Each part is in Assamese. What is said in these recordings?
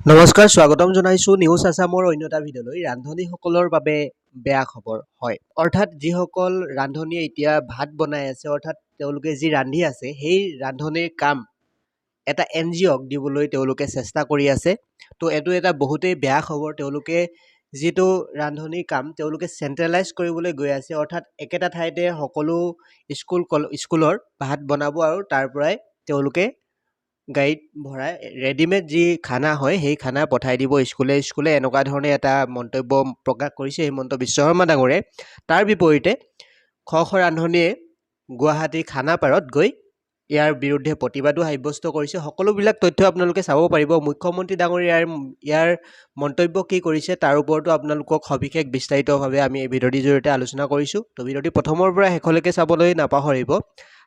নমস্কাৰ স্বাগতম জনাইছো নিউজ আছামৰ অন্য এটা ভিডিঅ'লৈ ৰান্ধনীসকলৰ বাবে বেয়া খবৰ হয় অৰ্থাৎ যিসকল ৰান্ধনীয়ে এতিয়া ভাত বনাই আছে অৰ্থাৎ তেওঁলোকে যি ৰান্ধি আছে সেই ৰান্ধনীৰ কাম এটা এনজিঅ'ক দিবলৈ তেওঁলোকে চেষ্টা কৰি আছে তো এইটো এটা বহুতেই বেয়া খবৰ তেওঁলোকে যিটো ৰান্ধনীৰ কাম তেওঁলোকে চেণ্ট্ৰেলাইজ কৰিবলৈ গৈ আছে অৰ্থাৎ একেটা ঠাইতে সকলো স্কুলৰ ভাত বনাব আৰু তাৰ পৰাই তেওঁলোকে গাড়ীত ভৰাই ৰেডিমেড যি খানা হয় সেই খানা পঠাই দিব স্কুলে স্কুলে এনেকুৱা ধৰণে এটা মন্তব্য প্ৰকাশ কৰিছে হিমন্ত বিশ্ব শৰ্মা ডাঙৰে তাৰ বিপৰীতে খ খ ৰান্ধনীয়ে গুৱাহাটীৰ খানাপাৰত গৈ ইয়াৰ বিৰুদ্ধে প্ৰতিবাদো সাব্যস্ত কৰিছে সকলোবিলাক তথ্য আপোনালোকে চাব পাৰিব মুখ্যমন্ত্ৰী ডাঙৰে ইয়াৰ মন্তব্য কি কৰিছে তাৰ ওপৰতো আপোনালোকক সবিশেষ বিস্তাৰিতভাৱে আমি এই ভিডিঅ'টিৰ জৰিয়তে আলোচনা কৰিছোঁ তো ভিডিঅ'টি প্ৰথমৰ পৰা শেষলৈকে চাবলৈ নাপাহৰিব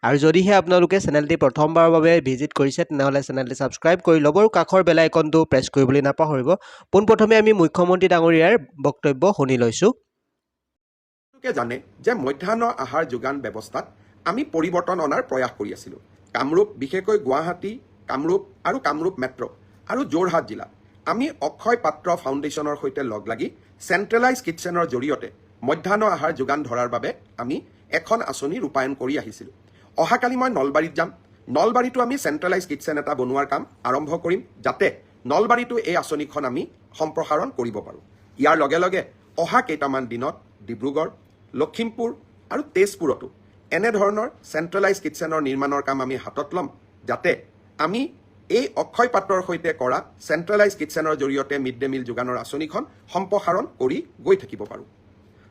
আৰু যদিহে আপোনালোকে চেনেলটি প্ৰথমবাৰৰ বাবে ভিজিট কৰিছে তেনেহ'লে চেনেলটি ছাবস্ক্ৰাইব কৰি ল'ব আৰু কাষৰ বেল আইকনটো প্ৰেছ কৰিবলৈ নাপাহৰিব পোনপ্ৰথমে আমি মুখ্যমন্ত্ৰী ডাঙৰীয়াৰ বক্তব্য শুনি লৈছোঁ আপোনালোকে জানে যে মধ্যাহ্ন আহাৰ যোগান ব্যৱস্থাত আমি পৰিৱৰ্তন অনাৰ প্ৰয়াস কৰি আছিলোঁ কামৰূপ বিশেষকৈ গুৱাহাটী কামৰূপ আৰু কামৰূপ মেট্ৰ' আৰু যোৰহাট জিলাত আমি অক্ষয় পাত্ৰ ফাউণ্ডেশ্যনৰ সৈতে লগ লাগি চেণ্ট্ৰেলাইজ কিটচেনৰ জৰিয়তে মধ্যাহ্ন আহাৰ যোগান ধৰাৰ বাবে আমি এখন আঁচনি ৰূপায়ণ কৰি আহিছিলোঁ অহাকালি মই নলবাৰীত যাম নলবাৰীতো আমি চেণ্ট্ৰেলাইজ কিটচেন এটা বনোৱাৰ কাম আৰম্ভ কৰিম যাতে নলবাৰীতো এই আঁচনিখন আমি সম্প্ৰসাৰণ কৰিব পাৰোঁ ইয়াৰ লগে লগে অহা কেইটামান দিনত ডিব্ৰুগড় লখিমপুৰ আৰু তেজপুৰতো এনেধৰণৰ চেণ্ট্ৰেলাইজ কিটচেনৰ নিৰ্মাণৰ কাম আমি হাতত ল'ম যাতে আমি এই অক্ষয় পাত্ৰৰ সৈতে কৰা চেণ্ট্ৰেলাইজ কিটচেনৰ জৰিয়তে মিড ডে মিল যোগানৰ আঁচনিখন সম্প্ৰসাৰণ কৰি গৈ থাকিব পাৰোঁ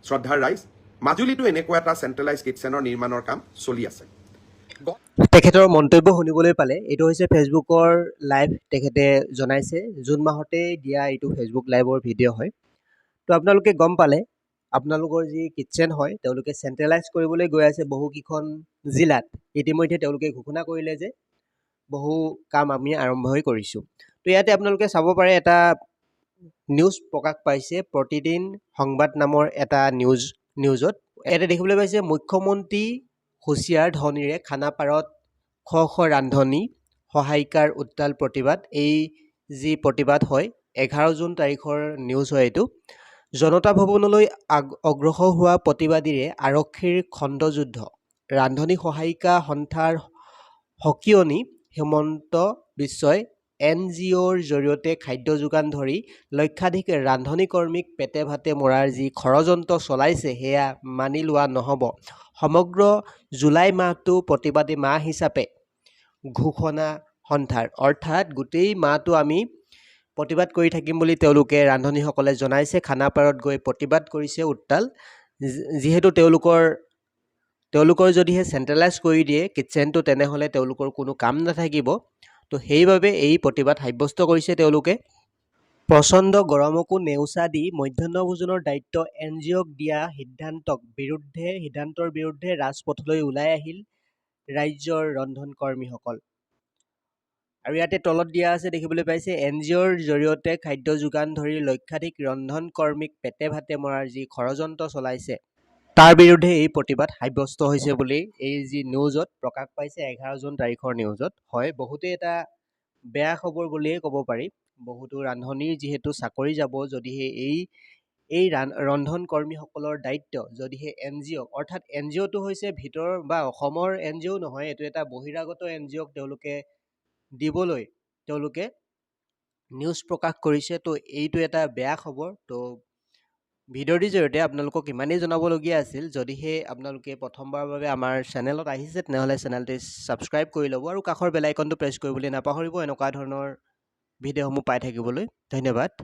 শ্ৰদ্ধাৰ ৰাইজ মাজুলীতো এনেকুৱা এটা চেণ্ট্ৰেলাইজ কিটচেনৰ নিৰ্মাণৰ কাম চলি আছে তেখেতৰ মন্তব্য শুনিবলৈ পালে এইটো হৈছে ফেচবুকৰ লাইভ তেখেতে জনাইছে জুন মাহতে দিয়া এইটো ফেচবুক লাইভৰ ভিডিঅ' হয় তো আপোনালোকে গম পালে আপোনালোকৰ যি কিটচেন হয় তেওঁলোকে চেণ্ট্ৰেলাইজ কৰিবলৈ গৈ আছে বহুকেইখন জিলাত ইতিমধ্যে তেওঁলোকে ঘোষণা কৰিলে যে বহু কাম আমি আৰম্ভই কৰিছোঁ তো ইয়াতে আপোনালোকে চাব পাৰে এটা নিউজ প্ৰকাশ পাইছে প্ৰতিদিন সংবাদ নামৰ এটা নিউজত ইয়াতে দেখিবলৈ পাইছে মুখ্যমন্ত্ৰী হুঁচিয়াৰ ধ্বনিৰে খানাপাৰত খ খ ৰান্ধনী সহায়িকাৰ উত্তাল প্ৰতিবাদ এই যি প্ৰতিবাদ হয় 11 জুন তাৰিখৰ নিউজ হয় এইটো জনতা ভৱনলৈ অগ্ৰসৰ হোৱা প্ৰতিবাদীৰে আৰক্ষীৰ খণ্ডযুদ্ধ ৰান্ধনী সহায়িকা সন্থাৰ সকিয়নি হিমন্ত বিশ্বই NGOৰ জৰিয়তে খাদ্য যোগান ধৰি লক্ষাধিক ৰান্ধনী কৰ্মীক পেটে ভাতে মৰাৰ যি ষড়যন্ত্ৰ চলাইছে সেয়া মানি লোৱা নহ'ব সমগ্ৰ জুলাই মাহটো প্ৰতিবাদী মাহ হিচাপে ঘোষণা সন্থাৰ অৰ্থাৎ গোটেই মাহটো আমি প্ৰতিবাদ কৰি থাকিম বুলি তেওঁলোকে ৰান্ধনীসকলে জনাইছে খানাপাৰত গৈ প্ৰতিবাদ কৰিছে উত্তাল যিহেতু তেওঁলোকৰ যদিহে চেণ্ট্ৰেলাইজ কৰি দিয়ে কিটচেনটো তেনেহ'লে তেওঁলোকৰ কোনো কাম নাথাকিব তো সেইবাবে এই প্ৰতিবাদ সাব্যস্ত কৰিছে তেওঁলোকে প্ৰচণ্ড গৰমকো নেওচা দি মধ্যাহ্ন ভোজনৰ দায়িত্ব NGOক দিয়া সিদ্ধান্তৰ বিৰুদ্ধে ৰাজপথলৈ ওলাই আহিল ৰাজ্যৰ ৰন্ধন কৰ্মীসকল আৰু ইয়াতে তলত দিয়া আছে দেখিবলৈ পাইছে NGOৰ জৰিয়তে খাদ্য যোগান ধৰি লক্ষাধিক ৰন্ধন কৰ্মীক পেটে ভাতে মৰাৰ যি ষড়যন্ত্ৰ চলাইছে তাৰ বিৰুদ্ধে এই প্ৰতিবাদ সাব্যস্ত হৈছে বুলি এই যি নিউজত প্ৰকাশ পাইছে 11 জুন তাৰিখৰ নিউজত হয় বহুতেই এটা বেয়া খবৰ বুলিয়ে ক'ব পাৰি বহুতো ৰান্ধনীৰ যিহেতু চাকৰি যাব যদিহে এই ৰন্ধন কৰ্মীসকলৰ দায়িত্ব যদিহে NGO অৰ্থাৎ NGOটো হৈছে ভিতৰ বা অসমৰ NGO নহয় এইটো এটা বহিৰাগত NGOক তেওঁলোকে দিবলৈ তেওঁলোকে নিউজ প্ৰকাশ কৰিছে তো এইটো এটা বেয়া খবৰ তো ভিডিঅ'টিৰ জৰিয়তে আপোনালোকক ইমানেই জনাবলগীয়া আছিল যদিহে আপোনালোকে প্ৰথমবাৰৰ বাবে আমাৰ চেনেলত আহিছে তেনেহ'লে চেনেলটি ছাবস্ক্ৰাইব কৰি ল'ব আৰু কাষৰ বেল আইকনটো প্ৰেছ কৰিবলৈ নাপাহৰিব এনেকুৱা ধৰণৰ ভিডিঅ'সমূহ পাই থাকিবলৈ ধন্যবাদ